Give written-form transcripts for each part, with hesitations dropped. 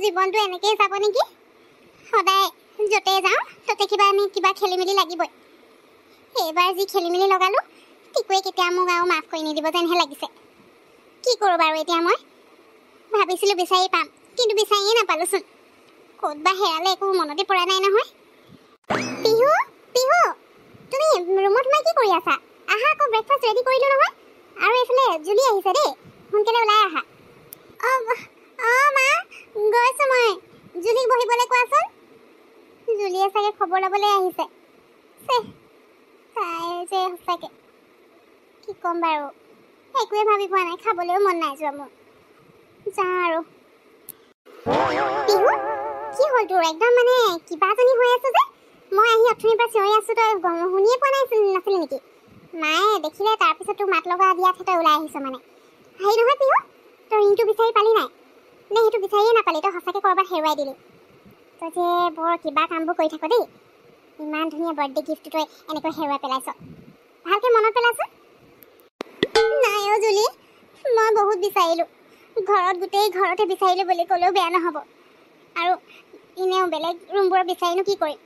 জীৱনটো এনেকেই যাব নেকি? সদায় য'তে যাওঁ ততে কিবা খেলিমেলি লাগিবই। এইবাৰ যি খেলিমেলি লগালো টিকুৱে কেতিয়া মোক আৰু মাফ কৰি নিদিব যেনহে লাগিছে। কি কৰোঁ বাৰু এতিয়া? মই ভাবিছিলোঁ বিচাৰি পাম, কিন্তু বিচাৰিয়ে নাপালোচোন। ক'ত বা হেৰালে একো মনতে পৰা নাই নহয়। পিহু, পিহু, তুমি ৰুমত সোমাই কি কৰি আছা? আহা আকৌ, ব্ৰেকফাষ্ট ৰেডি কৰিলোঁ নহয়। আৰু এইফালে জুলি আহিছে দেই, সোনকালে ওলাই আহা। মা, গৈছোঁ মই। জুলিক বহিবলৈ কোৱাচোন। জুলিয়ে চাগে খবৰ ল'বলৈ আহিছে। তাই যে সঁচাকে কি ক'ম বাৰু, একোৱে ভাবি পোৱা নাই, খাবলৈও মন নাই যোৱা মোৰ। যাওঁ আৰু। পিহু, কি হ'ল তোৰ? একদম মানে কিবা এজনী হৈ আছে যে। মই আহি অথনিৰ পৰা চিঞৰি আছোঁ, তই শুনিয়ে পোৱা নাছিলি নেকি? মায়ে দেখিলে, তাৰপিছত তোৰ মাত লগা দিয়াতহে তই ওলাই আহিছ মানে। হেৰি নহয় পিহু, তই ৰিংটো বিচাৰি পালি নাই? নে সেইটো বিচাৰিয়ে নাপালি, তই সঁচাকৈ ক'ৰবাত হেৰুৱাই দিলি? তই যে বৰ কিবা কামবোৰ কৰি থাক দেই। ইমান ধুনীয়া বাৰ্থডে গিফ্টটো তই এনেকৈ হেৰুৱাই পেলাইছ। ভালকৈ মনত পেলাচোন। নাই অ' জুলি, মই বহুত বিচাৰিলোঁ। ঘৰতে বিচাৰিলোঁ বুলি ক'লেও বেয়া নহ'ব। আৰু এনেও বেলেগ ৰুমবোৰত বিচাৰিনো কি কৰিম?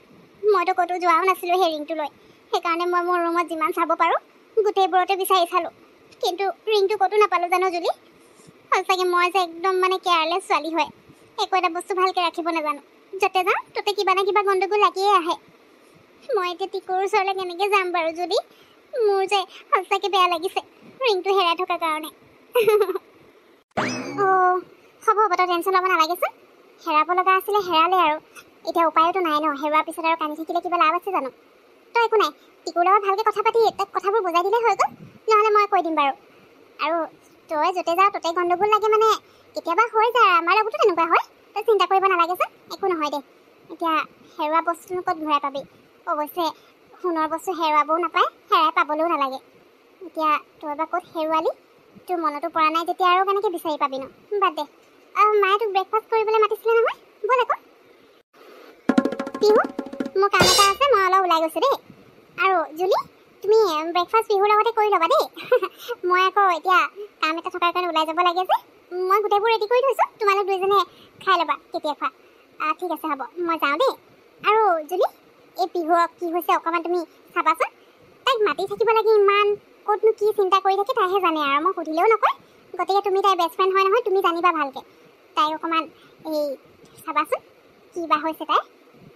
মইতো ক'তো যোৱাও নাছিলোঁ সেই ৰিংটো লৈ। সেইকাৰণে মই মোৰ ৰুমত যিমান চাব পাৰোঁ গোটেইবোৰতে বিচাৰি চালোঁ, কিন্তু ৰিংটো ক'তো নাপালোঁ জানো জুলি। সঁচাকৈ মই যে একদম মানে কেয়াৰলেছ ছোৱালী হয়। একো এটা বস্তু ভালকৈ ৰাখিব নাজানো। য'তে যাওঁ ত'তে কিবা না কিবা গণ্ডগোল লাগিয়ে আহে। মই এতিয়া টিকুৰ ওচৰলৈ কেনেকৈ যাম বাৰু জুলি? মোৰ যে সঁচাকৈ বেয়া লাগিছে ৰিংটো হেৰাই থকাৰ কাৰণে। হ'ব, তই টেনশ্যন ল'ব নালাগেচোন। হেৰাব লগা আছিলে হেৰালে আৰু। এতিয়া উপায়তো নাই ন, হেৰুৱাৰ পিছত আৰু কান্দি থাকিলে কিবা লাভ আছে জানো? তই একো নাই, টিকুৰ লগত ভালকৈ কথা পাতি তাক কথাবোৰ বুজাই দিলে হৈ গ'ল। নহ'লে মই কৈ দিম বাৰু। আৰু তই য'তে যাওঁ ত'তে গণ্ডগোল লাগে মানে কেতিয়াবা হৈ যায়, আমাৰ লগতো তেনেকুৱা হয়। তই চিন্তা কৰিব নালাগেচোন, একো নহয় দে। এতিয়া হেৰুৱা বস্তুনো ক'ত ঘূৰাই পাবি? অৱশ্যে সোণৰ বস্তু হেৰুৱাবও নাপায়, হেৰাই পাবলৈও নালাগে। এতিয়া তই বা ক'ত হেৰুৱালি? তোৰ মনতো পৰা নাই যেতিয়া আৰু কেনেকৈ বিচাৰি পাবি ন? বাদ দে। মায়ে তোক ব্ৰেকফাষ্ট কৰিবলৈ মাতিছিলে নহয়, ব'ল আকৌ। পিহু, মোৰ কাম এটা আছে, মই অলপ ওলাই গৈছোঁ দেই। আৰু জুলি, তুমি ব্ৰেকফাষ্ট পিহুৰ লগতে কৰি ল'বা দেই। মই আকৌ এতিয়া কাম এটা থকাৰ কাৰণে ওলাই যাব লাগে যে। মই গোটেইবোৰ ৰেডি কৰি থৈছোঁ, তোমালোক দুইজনে খাই ল'বা কেতিয়া খোৱা। ঠিক আছে হ'ব, মই যাওঁ দেই। আৰু জুলি, এই পিহুক কি হৈছে অকণমান তুমি চাবাচোন। তাইক মাতি থাকিব লাগে ইমান, ক'তনো কি চিন্তা কৰি থাকে তাইহে জানে আৰু। মই সুধিলেও নকয়, গতিকে তুমি তাইৰ বেষ্ট ফ্ৰেণ্ড হয় নহয়, তুমি জানিবা ভালকৈ। তাইক অকণমান চাবাচোন কি বা হৈছে তাই।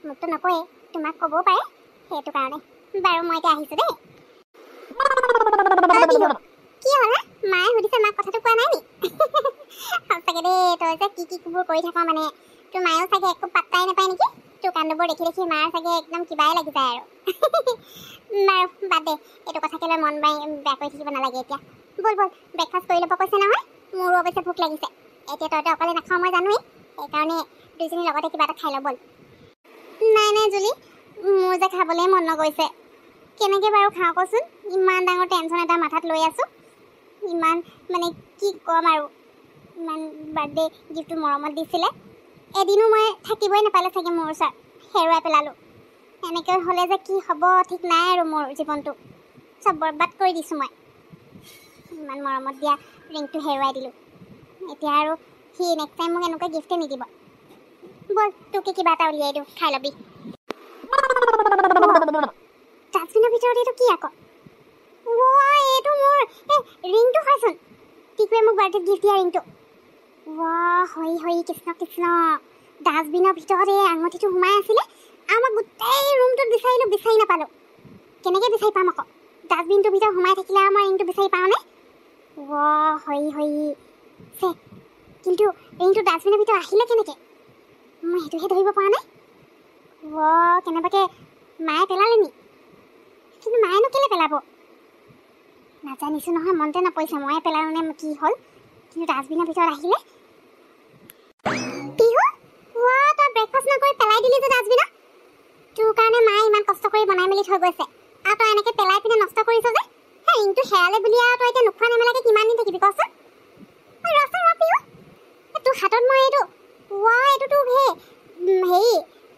মোকতো নকয়ে, তোমাক ক'বও পাৰে, সেইটো কাৰণে। বাৰু মই এতিয়া আহিছোঁ দেই। কি হ'ল? মায়ে সুধিছে, মাক কথাটো কোৱা নাই নি? সঁচাকৈ দেই, তই যে কিবোৰ কৰি থাক মানে। তোৰ মায়েও চাগে একো পাত্তাই নাপায় নেকি? তোৰ কাণ্ডবোৰ দেখি মাৰ চাগে একদম কিবাই লাগি যায় আৰু। বাৰু বাদ দে, এইটো কথাকে লৈ মন বেয়া কৰি থাকিব নালাগে এতিয়া। ব'ল ব্ৰেকফাষ্ট কৰি ল'ব কৈছে নহয়। মোৰো অৱশ্যে ভোক লাগিছে। এতিয়া তইতো অকলে নাখাওঁ মই জানোৱেই, সেইকাৰণে দুইজনী লগতে কিবা এটা খাই লওঁ ব'ল। নাই জুলি, মোৰ যে খাবলৈ মন নগৈছে। কেনেকৈ বাৰু খাওঁ কচোন? ইমান ডাঙৰ টেনশ্যন এটা মাথাত লৈ আছোঁ। ইমান মানে কি ক'ম আৰু। ইমান বাৰ্থডে গিফ্টটো মৰমত দিছিলে, এদিনো মই থাকিবই নাপালোঁ চাগে মোৰ ওচৰত, হেৰুৱাই পেলালোঁ। এনেকৈ হ'লে যে কি হ'ব ঠিক নাই আৰু। মোৰ জীৱনটো চব বৰবাদ কৰি দিছোঁ মই। ইমান মৰমত দিয়া ৰিংটো হেৰুৱাই দিলোঁ। এতিয়া আৰু সি নেক্সট টাইম মোক এনেকুৱা গিফ্টে নিদিব। ব'ল তোকে কিবা এটা উলিয়াই দিওঁ, খাই ল'বি। ডাষ্টবিনৰ ভিতৰত এইটো কি আকৌ? এইটো মোৰ ৰিংটো হয়চোন, টিকুৱে মোক বাৰ্থডেত গিফ্ট দিয়া ৰিংটো। হয় কৃষ্ণ কৃষ্ণ, ডাষ্টবিনৰ ভিতৰত এই আঙুঠিটো সোমাই আছিলে আৰু মই গোটেই ৰুমটোত বিচাৰিলোঁ, বিচাৰি নাপালোঁ। কেনেকৈ বিচাৰি পাম আকৌ? ডাষ্টবিনটোৰ ভিতৰত সোমাই থাকিলে আৰু মই ৰিংটো বিচাৰি পাওঁনে? হয় কিন্তু ৰিংটো ডাষ্টবিনৰ ভিতৰত আহিলে কেনেকৈ? মই সেইটোহে ধৰিব পৰা নাই। কেনেবাকৈ মায়ে পেলালে নি? কিন্তু মায়েনো কেলৈ পেলাব? নাজানিছোঁ নহয়, মনতে নপৰিছে ময়ে পেলালোঁ নে কি হ'ল। কিন্তু ডাষ্টবিনৰ ভিতৰত আহিলে। পিহু, তই ব্ৰেকফাষ্ট নকৰি পেলাই দিলি যে ডাষ্টবিনত। তোৰ কাৰণে মায়ে ইমান কষ্ট কৰি বনাই মেলি থৈ গৈছে, আৰু তই এনেকৈ পেলাই পিনে নষ্ট কৰিছ যে। সেই ৰিংটো হেৰালে বুলি আৰু তই এতিয়া নোখোৱা নেমেলাকৈ কিমান দিন থাকিবি কচোন? ৰ পিহু, তোৰ হাতত মই এইটো তোৰ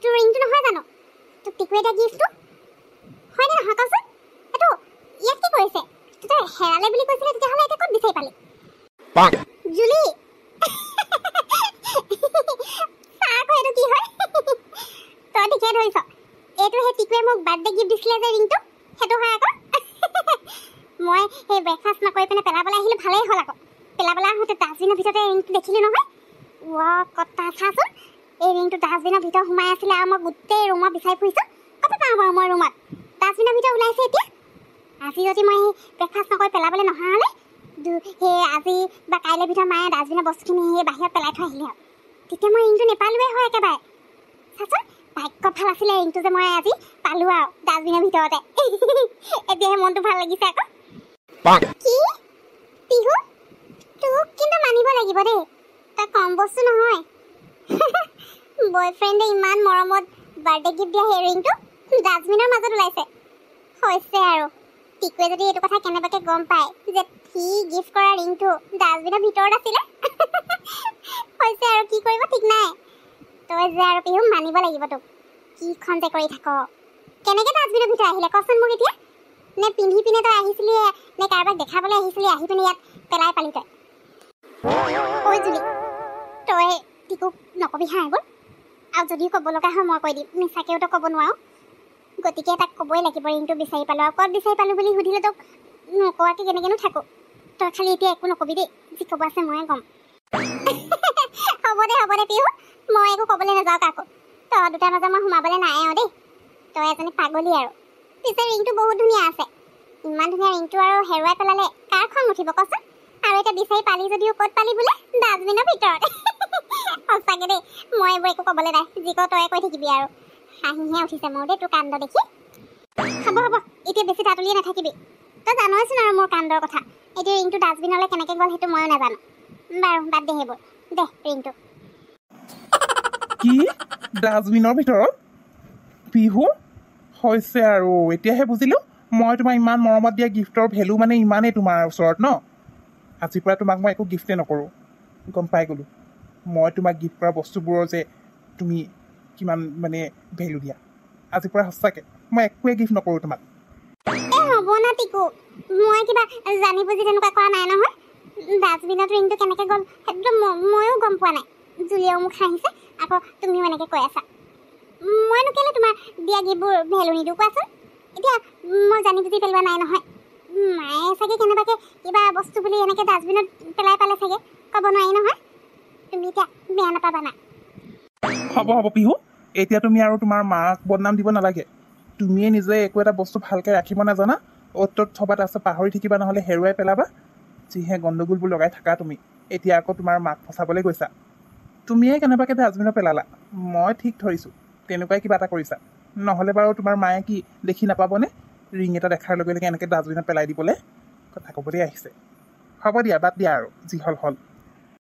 তোৰ ৰিংটো নহয় জানো? তোক টিকুৱে দিয়া গিফ্টটো হয়নে নহয় কচোন? এইটো ইয়াত কি কৰিছে? তই হেৰালে বুলি কৈছিলে, তেতিয়াহ'লে এতিয়া ক'ত বিচাৰি পালি? জুলি আহোঁতে ডাষ্টবিনৰ ভিতৰতে ৰিংটো দেখিলোঁ নহয়। কথা চাচোন, এই ৰিংটো ডাষ্টবিনৰ ভিতৰত সোমাই আছিলে আৰু মই গোটেই ৰুমত বিচাৰি ফুৰিছোঁ। ক'ত পাওঁ বাৰু মই ৰুমত? ডাষ্টবিনৰ ভিতৰত ওলাইছে এতিয়া। আজি যদি মই ব্ৰেকফাষ্ট নকৰি পেলাবলৈ নহা হ'লে সেই আজি বা কাইলৈ ভিতৰত মায়ে ডাষ্টবিনৰ বস্তুখিনি সেই বাহিৰত পেলাই থৈ আহিলে আৰু তেতিয়া মই ৰিংটো নেপালোৱে হয় একেবাৰে। চাচোন ভাগ্য ভাল আছিলে ৰিংটো যে মই আজি পালোঁ আৰু ডাষ্টবিনৰ ভিতৰতে। এতিয়াহে মনটো ভাল লাগিছে আকৌ। কি পিহু, তোক কিন্তু মানিব লাগিব দেই, তই কম বস্তু নহয়। বয়ফ্ৰেণ্ডে ইমান মৰমত বাৰ্থডে গিফ্ট দিয়া সেই ৰিংটো ডাষ্টবিনৰ মাজত ওলাইছে। হৈছে আৰু টিকুৱে যদি এইটো কথা কেনেবাকৈ গম পায় যে সি গিফ্ট কৰা ৰিংটো ডাষ্টবিনৰ ভিতৰত আছিলে, হৈছে আৰু কি কৰিব ঠিক নাই। তই যে আৰু পিহু মানিব লাগিব তোক। কিখন যে কৰি থাক, কেনেকৈ ডাষ্টবিনৰ ভিতৰত আহিলে কচোন মোক এতিয়া? নে পিন্ধি পিনে তই আহিছিলি, নে কাৰোবাক দেখাবলৈ আহিছিলি, আহি পিনে ইয়াত পেলাই পালি তই? ঐ জুলি, তই টিকুক নকবি হা এইবোৰ। আৰু যদিও ক'ব লগা হয় মই কৈ দিম, মিছাকৈওতো ক'ব নোৱাৰোঁ। গতিকে তাক ক'বই লাগিব ৰিংটো বিচাৰি পালোঁ। আৰু ক'ত বিচাৰি পালোঁ বুলি সুধিলে তোক নকোৱাকৈ কেনেকৈনো থাকোঁ। তই খালি এতিয়া একো নকবি দেই, যি ক'ব আছে ময়ে ক'ম। হ'ব দে পিহু, মই একো ক'বলৈ নাযাওঁ কাকো। তই দুটাৰ মাজত মই সোমাবলৈ নাই আৰু দেই। তই এজনী পাগলী আৰু। পিছে ৰিংটো বহুত ধুনীয়া আছে। ইমান ধুনীয়া ৰিংটো আৰু হেৰুৱাই পেলালে কাৰ খং উঠিব কচোন? আৰু এতিয়া বিচাৰি পালি যদিও ক'ত পালি বোলে? ডাষ্টবিনৰ ভিতৰত। সঁচাকৈ দেই, মই এইবোৰ একো ক'বলৈ নাই, যি কওঁ তয়ে কৈ থাকিবি আৰু। হাঁহিহে উঠিছে মোৰ দেই তোৰ কাণ্ড দেখি। হ'ব এতিয়া বেছি তাতলিয়ে নাথাকিবি। তই জানইচোন আৰু মোৰ কাণ্ডৰ কথা। এতিয়া ৰিংটো ডাষ্টবিনলৈ কেনেকৈ গ'ল সেইটো ময়ো নাজানো। বাৰু বাদ দে সেইবোৰ, দে ৰিংটো। কি ডাষ্টবিনৰ ভিতৰত? পিহু হৈছে আৰু এতিয়াহে বুজিলোঁ মই তোমাৰ ইমান মৰমত দিয়া গিফ্টৰ ভেলু মানে ইমানেই তোমাৰ ওচৰত ন। আজিৰ পৰা তোমাক মই একো গিফ্টে নকৰোঁ, গম পাই গ'লোঁ মই তোমাক গিফ্ট কৰা বস্তুবোৰৰ যে তুমি কিমান মানে ভেলু দিয়া। আজিৰ পৰা সঁচাকৈ মই একোৱে গিফ্ট নকৰোঁ তোমাক। হ'ব না টিকু, মই কিবা জানি বুজি তেনেকুৱা কৰা নাই নহয়। ডাষ্টবিনত ৰিংটো কেনেকৈ গ'ল সেইটো ময়ো গম পোৱা নাই। জুলিয়েও মোক হাঁহিছে, আকৌ তুমিও এনেকৈ কৈ আছা। মইনো কেলৈ তোমাৰ দিয়া গিফ্টবোৰ ভেলু নিদিওঁ কোৱাচোন? এতিয়া মই জানি বুজি পেলোৱা নাই নহয়। মায়ে চাগে কেনেবাকৈ কিবা বস্তু বুলি এনেকৈ ডাষ্টবিনত পেলাই পালে চাগে, ক'ব নোৱাৰি নহয়। তুমি এতিয়া বেয়া নাপাবা না। হ'ব পিহু, এতিয়া তুমি আৰু তোমাৰ মাক বদনাম দিব নালাগে। তুমিয়ে নিজে একো এটা বস্তু ভালকৈ ৰাখিব নাজানা, অ'ত ত'ত থবা, তাৰপিছত পাহৰি থাকিবা, নহ'লে হেৰুৱাই পেলাবা। যিহে গণ্ডগোলবোৰ লগাই থাকা তুমি। এতিয়া আকৌ তোমাৰ মাক ফচাবলৈ গৈছা। তুমিয়ে কেনেবাকৈ ডাষ্টবিনত পেলালা, মই ঠিক ধৰিছোঁ তেনেকুৱাই কিবা এটা কৰিছা। নহ'লে বাৰু তোমাৰ মায়ে কি দেখি নাপাবনে ৰিং এটা দেখাৰ লগে লগে এনেকৈ ডাষ্টবিনত পেলাই দিবলৈ? কথা ক'বলৈ আহিছে। হ'ব দিয়া, বাদ দিয়া আৰু যি হ'ল।